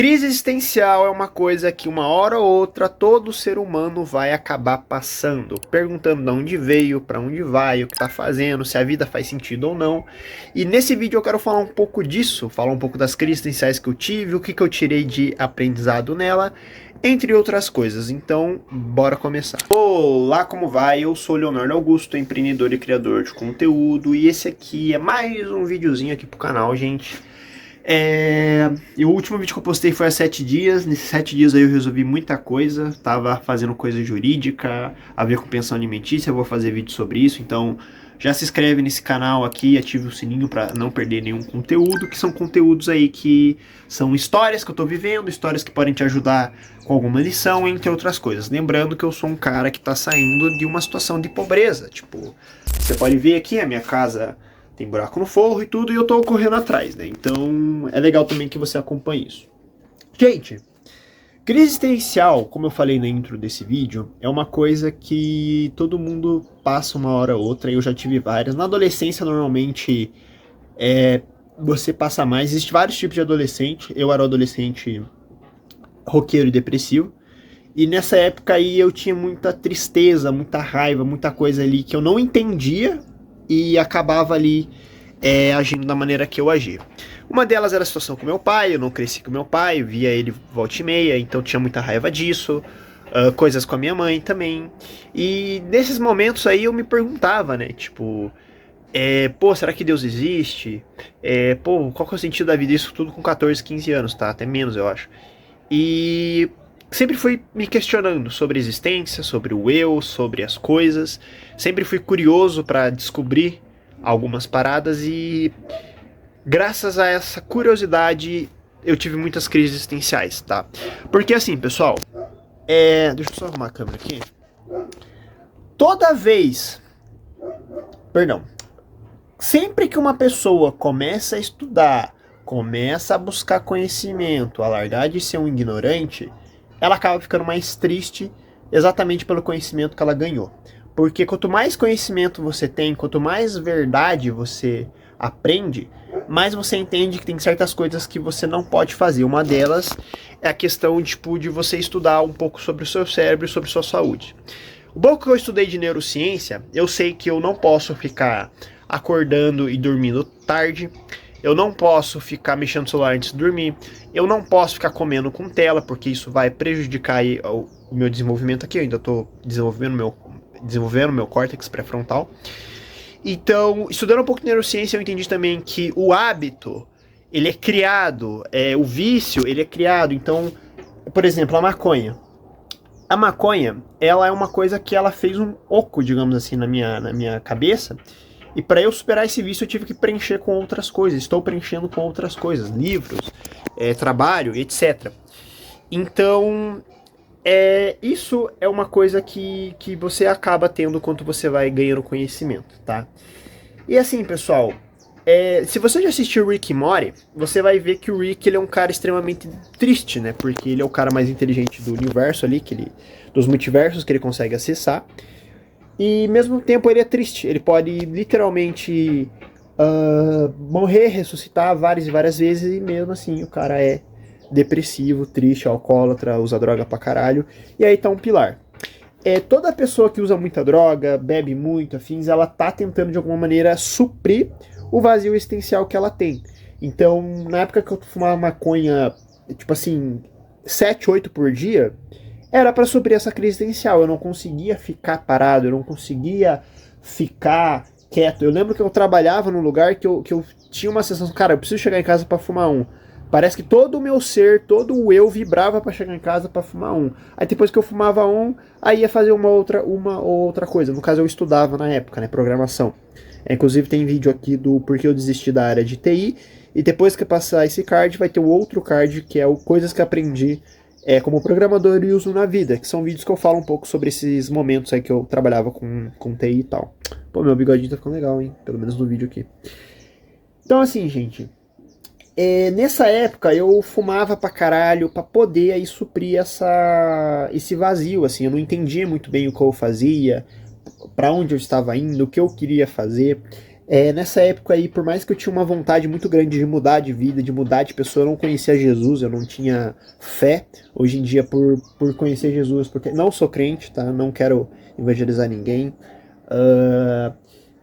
Crise existencial é uma coisa que uma hora ou outra todo ser humano vai acabar passando, perguntando de onde veio, para onde vai, o que está fazendo, se a vida faz sentido ou não. E nesse vídeo eu quero falar um pouco disso, falar um pouco das crises existenciais que eu tive, o que eu tirei de aprendizado nela, entre outras coisas. Então, bora começar. Olá, como vai? Eu sou Leonardo Augusto, empreendedor e criador de conteúdo, e esse aqui é mais um videozinho aqui pro canal, gente. E o último vídeo que eu postei foi há 7 dias. Nesses 7 dias aí eu resolvi muita coisa. Tava fazendo coisa jurídica, a ver com pensão alimentícia. Eu vou fazer vídeo sobre isso. Então já se inscreve nesse canal aqui, ative o sininho para não perder nenhum conteúdo. Que são conteúdos aí que são histórias que eu tô vivendo, histórias que podem te ajudar com alguma lição, entre outras coisas. Lembrando que eu sou um cara que tá saindo de uma situação de pobreza. Tipo, você pode ver aqui a minha casa tem buraco no forro e tudo, e eu tô correndo atrás, né? Então é legal também que você acompanhe isso. Gente, crise existencial, como eu falei na intro desse vídeo, é uma coisa que todo mundo passa uma hora ou outra, eu já tive várias. Na adolescência, normalmente, você passa mais. Existem vários tipos de adolescente. Eu era um adolescente roqueiro e depressivo. E nessa época aí eu tinha muita tristeza, muita raiva, muita coisa ali que eu não entendia e acabava ali agindo da maneira que eu agi. Uma delas era a situação com meu pai, eu não cresci com meu pai, via ele volta e meia, então tinha muita raiva disso, coisas com a minha mãe também. E nesses momentos aí eu me perguntava, né, tipo, pô, será que Deus existe? Pô, qual que é o sentido da vida? Isso tudo com 14, 15 anos, tá? Até menos, eu acho. E sempre fui me questionando sobre a existência, sobre o eu, sobre as coisas. Sempre fui curioso para descobrir algumas paradas e graças a essa curiosidade eu tive muitas crises existenciais, tá? Porque assim, pessoal, deixa eu só arrumar a câmera aqui. Toda vez, perdão, sempre que uma pessoa começa a estudar, começa a buscar conhecimento, a largar de ser um ignorante, ela acaba ficando mais triste exatamente pelo conhecimento que ela ganhou. Porque quanto mais conhecimento você tem, quanto mais verdade você aprende, mais você entende que tem certas coisas que você não pode fazer. Uma delas é a questão tipo, de você estudar um pouco sobre o seu cérebro e sobre sua saúde. O pouco que eu estudei de neurociência, eu sei que eu não posso ficar acordando e dormindo tarde, eu não posso ficar mexendo no celular antes de dormir, eu não posso ficar comendo com tela, porque isso vai prejudicar aí o meu desenvolvimento aqui, eu ainda estou desenvolvendo meu córtex pré-frontal. Então, estudando um pouco de neurociência, eu entendi também que o hábito, ele é criado, o vício, ele é criado. Então, por exemplo, a maconha. A maconha, ela é uma coisa que ela fez um oco, digamos assim, na minha cabeça. E para eu superar esse vício, eu tive que preencher com outras coisas. Estou preenchendo com outras coisas, livros, trabalho, etc. Então, isso é uma coisa que você acaba tendo quando você vai ganhando conhecimento, tá? E assim, pessoal, se você já assistiu Rick e Morty, você vai ver que o Rick ele é um cara extremamente triste, né? Porque ele é o cara mais inteligente do universo ali, dos multiversos que ele consegue acessar. E ao mesmo tempo ele é triste, ele pode literalmente morrer, ressuscitar várias e várias vezes, e mesmo assim o cara é depressivo, triste, alcoólatra, usa droga pra caralho. E aí tá um pilar. Toda pessoa que usa muita droga, bebe muito, afins, ela tá tentando de alguma maneira suprir o vazio existencial que ela tem. Então, na época que eu fumava maconha, tipo assim, 7, 8 por dia, era para suprir essa crise existencial. Eu não conseguia ficar parado, eu não conseguia ficar quieto. Eu lembro que eu trabalhava num lugar que eu tinha uma sensação, cara, eu preciso chegar em casa para fumar um. Parece que todo o meu ser, todo o eu vibrava para chegar em casa para fumar um. Aí depois que eu fumava um, aí ia fazer uma outra coisa. No caso eu estudava na época, né, programação. Inclusive tem vídeo aqui do porquê eu desisti da área de TI. E depois que passar esse card, vai ter o outro card que é o coisas que aprendi como programador e uso na vida, que são vídeos que eu falo um pouco sobre esses momentos aí que eu trabalhava com TI e tal. Pô, meu bigodinho tá ficando legal, hein? Pelo menos no vídeo aqui. Então assim, gente, nessa época eu fumava pra caralho pra poder aí suprir esse vazio, assim, eu não entendia muito bem o que eu fazia, pra onde eu estava indo, o que eu queria fazer. Nessa época aí, por mais que eu tinha uma vontade muito grande de mudar de vida, de mudar de pessoa, eu não conhecia Jesus, eu não tinha fé. Hoje em dia, por conhecer Jesus, porque não sou crente, tá? Não quero evangelizar ninguém.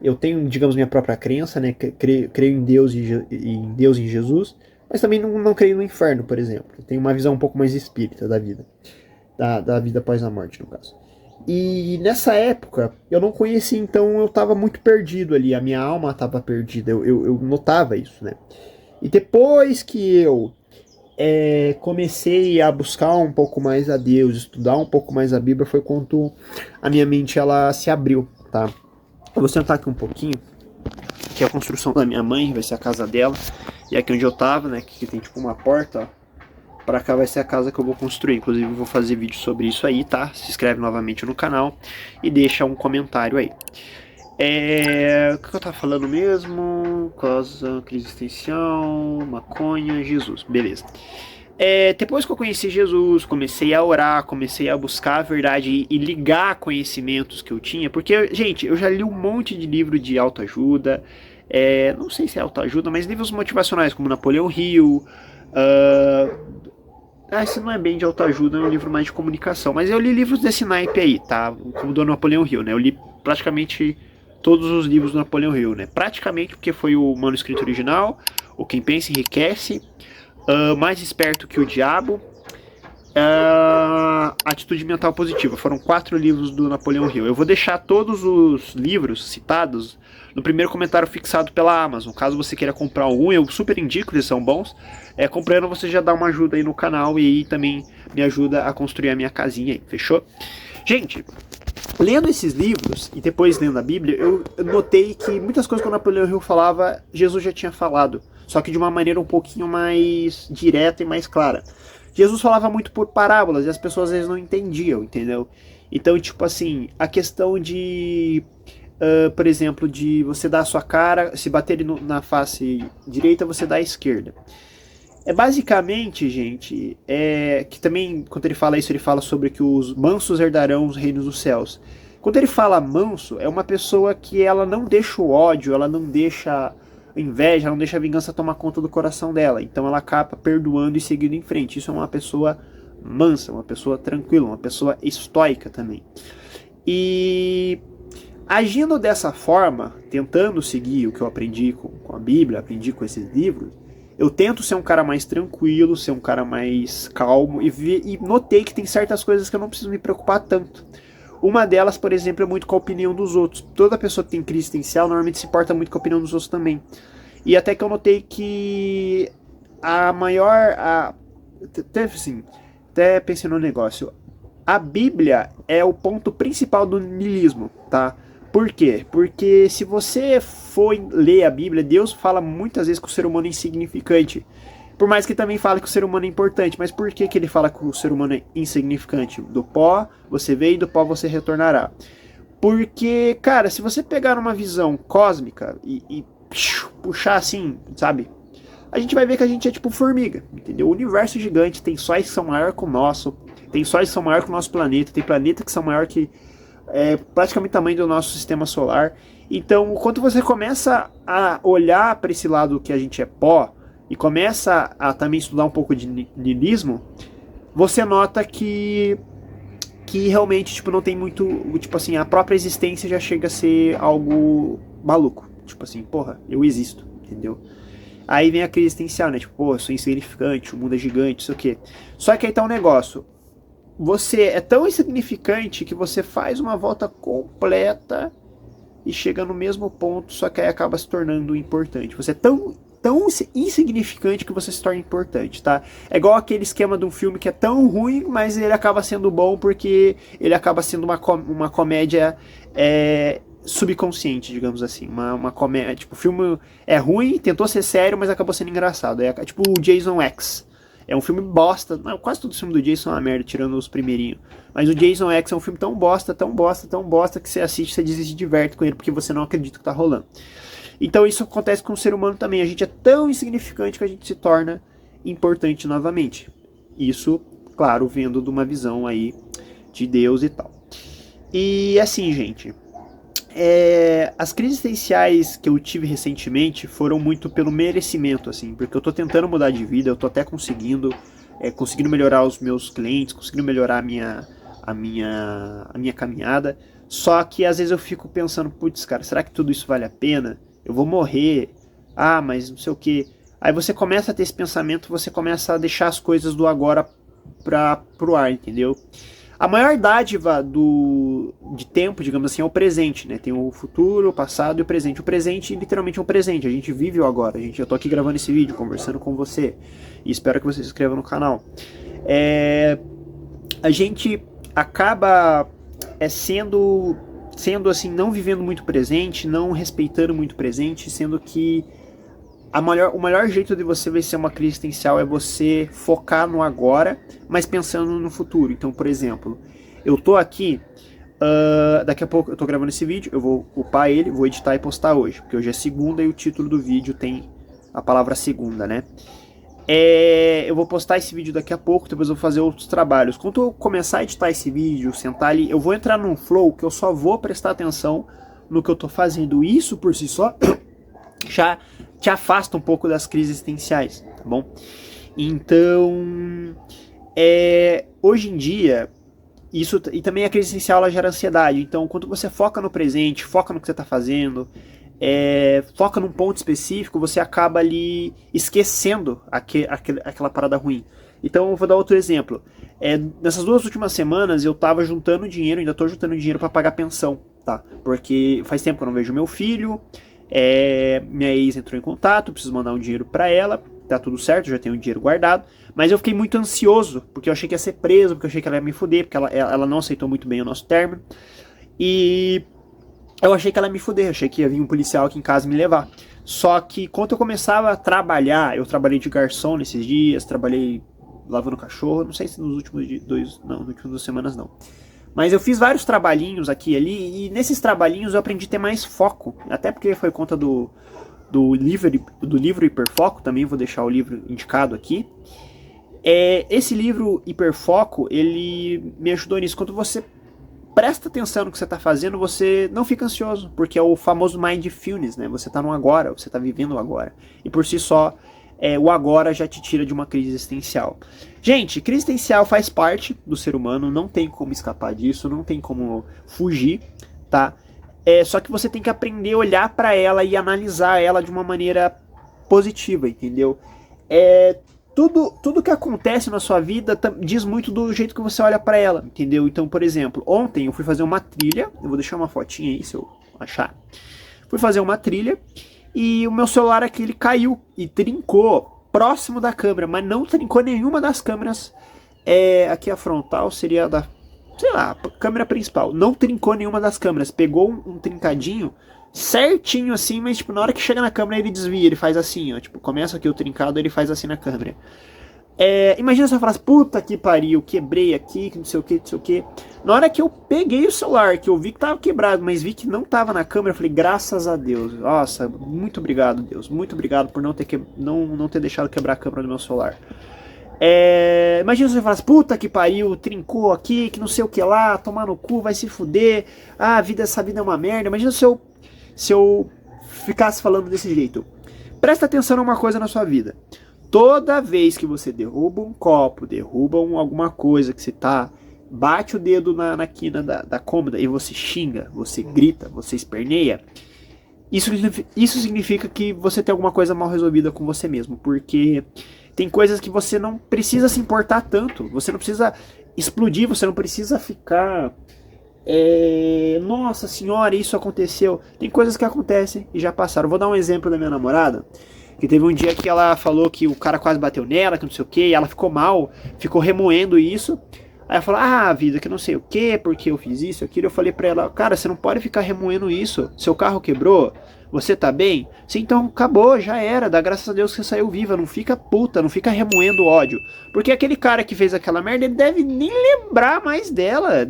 Eu tenho, digamos, minha própria crença, né? Creio em Deus em Deus e em Jesus, mas também não creio no inferno, por exemplo. Eu tenho uma visão um pouco mais espírita da vida, da vida após a morte, no caso. E nessa época, eu não conhecia, então eu estava muito perdido ali, a minha alma estava perdida, eu notava isso, né? E depois que eu comecei a buscar um pouco mais a Deus, estudar um pouco mais a Bíblia, foi quando a minha mente ela se abriu, tá? Eu vou sentar aqui um pouquinho, que é a construção da minha mãe, vai ser a casa dela, e aqui onde eu tava, né, que tem tipo uma porta, ó. Pra cá vai ser a casa que eu vou construir. Inclusive eu vou fazer vídeo sobre isso aí, tá? Se inscreve novamente no canal e deixa um comentário aí. O que eu tava falando mesmo? Crise existencial, maconha, Jesus. Beleza. Depois que eu conheci Jesus, comecei a orar, comecei a buscar a verdade e ligar conhecimentos que eu tinha. Porque, gente, eu já li um monte de livro de autoajuda. Não sei se é autoajuda, mas livros motivacionais como Napoleão Hill. Esse não é bem de autoajuda, é um livro mais de comunicação. Mas eu li livros desse naipe aí, tá? Como do Napoleão Hill, né? Eu li praticamente todos os livros do Napoleão Hill, né? Praticamente porque foi o manuscrito original, o Quem Pensa Enriquece, Mais Esperto que o Diabo, Atitude Mental Positiva. Foram 4 livros do Napoleão Hill. Eu vou deixar todos os livros citados no primeiro comentário fixado pela Amazon. Caso você queira comprar um, eu super indico, eles são bons. Comprando você já dá uma ajuda aí no canal e aí também me ajuda a construir a minha casinha aí, fechou? Gente, lendo esses livros e depois lendo a Bíblia, eu notei que muitas coisas que o Napoleão Hill falava, Jesus já tinha falado, só que de uma maneira um pouquinho mais direta e mais clara. Jesus falava muito por parábolas e as pessoas às vezes não entendiam, entendeu? Então, tipo assim, a questão de, por exemplo, de você dar a sua cara, se bater na face direita, você dá a esquerda. Basicamente, gente, que também, quando ele fala isso, ele fala sobre que os mansos herdarão os reinos dos céus. Quando ele fala manso, é uma pessoa que ela não deixa o ódio, ela não deixa a inveja, ela não deixa a vingança tomar conta do coração dela. Então ela acaba perdoando e seguindo em frente. Isso é uma pessoa mansa, uma pessoa tranquila, uma pessoa estoica também. E agindo dessa forma, tentando seguir o que eu aprendi com a Bíblia, aprendi com esses livros, eu tento ser um cara mais tranquilo, ser um cara mais calmo e notei que tem certas coisas que eu não preciso me preocupar tanto. Uma delas, por exemplo, é muito com a opinião dos outros. Toda pessoa que tem crise existencial normalmente se importa muito com a opinião dos outros também. E até que eu notei que até pensei no negócio, a Bíblia é o ponto principal do niilismo, tá? Por quê? Porque se você for ler a Bíblia, Deus fala muitas vezes que o ser humano é insignificante. Por mais que também fale que o ser humano é importante. Mas por que ele fala que o ser humano é insignificante? Do pó você veio e do pó você retornará. Porque, cara, se você pegar uma visão cósmica e puxar assim, sabe? A gente vai ver que a gente é tipo formiga, entendeu? O universo gigante, tem sóis que são maiores que o nosso, tem sóis que são maiores que o nosso planeta, tem planetas que são maiores que praticamente o tamanho do nosso sistema solar. Então, quando você começa a olhar para esse lado que a gente é pó, e começa a também estudar um pouco de niilismo, você nota que realmente, tipo, não tem muito, tipo assim, a própria existência já chega a ser algo maluco. Tipo assim, porra, eu existo, entendeu? Aí vem a crise existencial, né? Tipo, pô, eu sou insignificante, o mundo é gigante, isso aqui. Só que aí tá um negócio. Você é tão insignificante que você faz uma volta completa e chega no mesmo ponto, só que aí acaba se tornando importante. Você é tão insignificante que você se torna importante, tá? É igual aquele esquema de um filme que é tão ruim, mas ele acaba sendo bom porque ele acaba sendo uma comédia subconsciente, digamos assim. Uma comédia, tipo, o filme é ruim, tentou ser sério, mas acabou sendo engraçado. É tipo o Jason X. É um filme bosta. Não, quase todo filme do Jason é uma merda, tirando os primeirinhos. Mas o Jason X é um filme tão bosta, tão bosta, tão bosta, que você assiste, você se diverte com ele, porque você não acredita que tá rolando. Então isso acontece com o ser humano também. A gente é tão insignificante que a gente se torna importante novamente. Isso, claro, vendo de uma visão aí de Deus e tal. E assim, gente, As crises existenciais que eu tive recentemente foram muito pelo merecimento, assim, porque eu tô tentando mudar de vida, eu tô até conseguindo melhorar os meus clientes, conseguindo melhorar a minha caminhada. Só que às vezes eu fico pensando, putz, cara, será que tudo isso vale a pena? Eu vou morrer, mas não sei o que. Aí você começa a ter esse pensamento, você começa a deixar as coisas do agora pro ar, entendeu? A maior dádiva de tempo, digamos assim, é o presente, né? Tem o futuro, o passado e o presente. O presente, literalmente, é um presente. A gente vive o agora. Eu tô aqui gravando esse vídeo, conversando com você. E espero que você se inscreva no canal. A gente acaba sendo assim, não vivendo muito presente, não respeitando muito presente, sendo que o melhor jeito de você vencer uma crise existencial é você focar no agora, mas pensando no futuro. Então, por exemplo, eu tô aqui, daqui a pouco eu tô gravando esse vídeo, eu vou upar ele, vou editar e postar hoje, porque hoje é segunda e o título do vídeo tem a palavra segunda, né? Eu vou postar esse vídeo daqui a pouco, depois eu vou fazer outros trabalhos. Quando eu começar a editar esse vídeo, sentar ali, eu vou entrar num flow que eu só vou prestar atenção no que eu tô fazendo. Isso por si só já te afasta um pouco das crises existenciais, tá bom? Então, hoje em dia, isso, e também a crise existencial ela gera ansiedade. Então, quando você foca no presente, foca no que você está fazendo, foca num ponto específico, você acaba ali esquecendo aquela parada ruim. Então, eu vou dar outro exemplo. Nessas 2 últimas semanas, eu estava juntando dinheiro, ainda estou juntando dinheiro para pagar pensão, tá? Porque faz tempo que eu não vejo meu filho. Minha ex entrou em contato, preciso mandar um dinheiro pra ela, tá tudo certo, já tenho um dinheiro guardado, mas eu fiquei muito ansioso, porque eu achei que ia ser preso, porque eu achei que ela ia me fuder, porque ela não aceitou muito bem o nosso término, e eu achei que ela ia me fuder, eu achei que ia vir um policial aqui em casa me levar. Só que quando eu começava a trabalhar, eu trabalhei de garçom nesses dias, trabalhei lavando cachorro, não sei se nos últimos nas últimas 2 semanas não. Mas eu fiz vários trabalhinhos aqui e ali, e nesses trabalhinhos eu aprendi a ter mais foco. Até porque foi conta do livro Hiperfoco, também vou deixar o livro indicado aqui. Esse livro Hiperfoco, ele me ajudou nisso. Quando você presta atenção no que você está fazendo, você não fica ansioso, porque é o famoso mindfulness, né? Você está no agora, você está vivendo o agora. E por si só, o agora já te tira de uma crise existencial. Gente, crise existencial faz parte do ser humano, não tem como escapar disso, não tem como fugir, tá? Só que você tem que aprender a olhar para ela e analisar ela de uma maneira positiva, entendeu? Tudo que acontece na sua vida diz muito do jeito que você olha para ela, entendeu? Então, por exemplo, ontem eu fui fazer uma trilha, eu vou deixar uma fotinha aí se eu achar. Fui fazer uma trilha e o meu celular aqui ele caiu e trincou próximo da câmera, mas não trincou nenhuma das câmeras. Aqui a frontal seria a sei lá, câmera principal. Não trincou nenhuma das câmeras, pegou um trincadinho certinho assim, mas tipo, na hora que chega na câmera ele desvia, ele faz assim, ó, tipo, começa aqui o trincado, ele faz assim na câmera. Imagina se eu falasse, puta que pariu, quebrei aqui, que não sei o que, não sei o que. Na hora que eu peguei o celular, que eu vi que tava quebrado, mas vi que não tava na câmera, eu falei, graças a Deus, nossa, muito obrigado, Deus, muito obrigado por não ter deixado quebrar a câmera do meu celular. Imagina se você falasse, puta que pariu, trincou aqui, que não sei o que lá, tomar no cu, vai se fuder, essa vida é uma merda. Imagina se eu ficasse falando desse jeito. Presta atenção numa coisa na sua vida. Toda vez que você derruba um copo, derruba alguma coisa que você bate o dedo na quina da cômoda e você xinga, você grita, você esperneia, isso significa que você tem alguma coisa mal resolvida com você mesmo, porque tem coisas que você não precisa se importar tanto, você não precisa explodir, você não precisa ficar nossa senhora, isso aconteceu. Tem coisas que acontecem e já passaram. Vou dar um exemplo da minha namorada, que teve um dia que ela falou que o cara quase bateu nela, que não sei o que, e ela ficou mal, ficou remoendo isso. Aí ela falou, vida, que não sei o que, porque eu fiz isso, aquilo. Eu falei pra ela, cara, você não pode ficar remoendo isso. Seu carro quebrou, você tá bem? Sim, então acabou, já era, dá graças a Deus que você saiu viva, não fica puta, não fica remoendo ódio. Porque aquele cara que fez aquela merda, ele deve nem lembrar mais dela,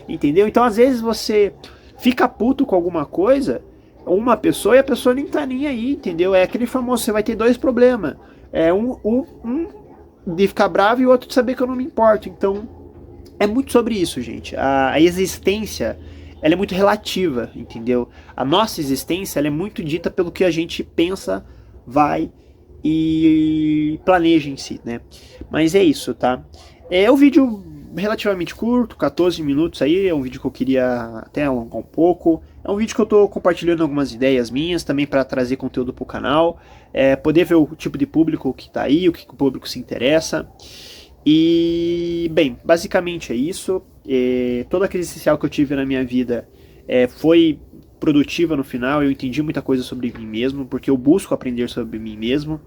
entendeu? Então às vezes você fica puto com alguma coisa, uma pessoa, e a pessoa nem tá nem aí, entendeu? É aquele famoso, você vai ter 2 problemas. Um de ficar bravo e o outro de saber que eu não me importo. Então, é muito sobre isso, gente. A existência, ela é muito relativa, entendeu? A nossa existência, ela é muito dita pelo que a gente pensa, vai e planeja em si, né? Mas é isso, tá? É um vídeo relativamente curto, 14 minutos aí, é um vídeo que eu queria até alongar um pouco. É um vídeo que eu tô compartilhando algumas ideias minhas também para trazer conteúdo pro canal, poder ver o tipo de público que tá aí, o que o público se interessa. E, bem, basicamente é isso. Toda a crise social que eu tive na minha vida foi produtiva no final. Eu entendi muita coisa sobre mim mesmo, porque eu busco aprender sobre mim mesmo.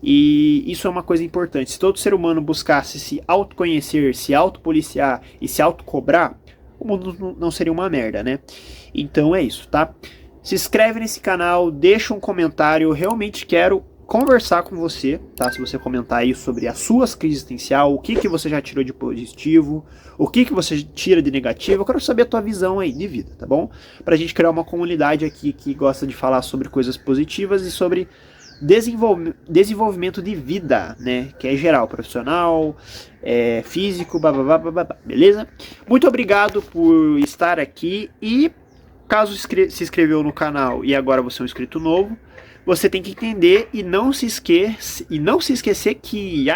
E isso é uma coisa importante. Se todo ser humano buscasse se autoconhecer, se autopoliciar e se autocobrar, o mundo não seria uma merda, né? Então é isso, tá? Se inscreve nesse canal, deixa um comentário. Eu realmente quero conversar com você, tá? Se você comentar aí sobre as suas crises existenciais, o que você já tirou de positivo, o que você tira de negativo, eu quero saber a tua visão aí de vida, tá bom? Pra gente criar uma comunidade aqui que gosta de falar sobre coisas positivas e sobre desenvolvimento de vida, né? Que é geral, profissional, físico, babá, beleza? Muito obrigado por estar aqui e caso se inscreveu no canal e agora você é um inscrito novo, você tem que entender e não se esquecer que